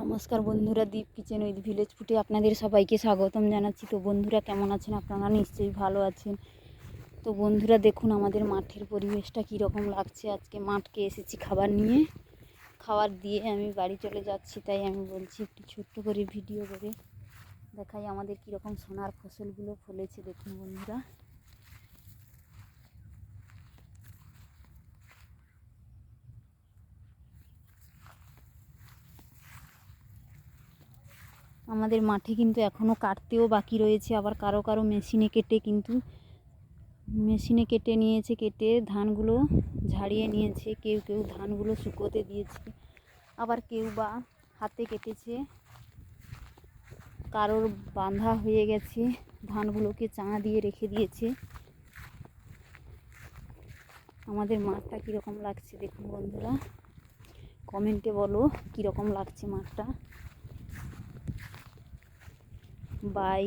নমস্কার বন্ধুরা, দীপ kitchen with village ফুডে আপনাদের সবাইকে স্বাগতম জানাচ্ছি। তো বন্ধুরা কেমন আছেন? আপনারা নিশ্চয়ই ভালো আছেন। তো বন্ধুরা দেখুন আমাদের মাঠের পরিবেশটা কীরকম লাগছে। আজকে মাঠকে এসেছি খাবার নিয়ে, খাবার দিয়ে আমি বাড়ি চলে যাচ্ছি। তাই আমি বলছি একটু ছোট্ট করে ভিডিও করে দেখাই আমাদের কীরকম সোনার ফসলগুলো ফলেছে। দেখুন বন্ধুরা, আমাদের মাঠে কিন্তু এখনও কাটতেও বাকি রয়েছে। আবার কারো কারো মেশিনে কেটে নিয়েছে, কেটে ধানগুলো ঝাড়িয়ে নিয়েছে। কেউ কেউ ধানগুলো শুকোতে দিয়েছে, আবার কেউ বা হাতে কেটেছে। কারোর বাঁধা হয়ে গেছে, ধানগুলোকে চাঙা দিয়ে রেখে দিয়েছে। আমাদের মাঠটা কীরকম লাগছে দেখুন বন্ধুরা, কমেন্টে বলো কীরকম লাগছে মাঠটা। বাই।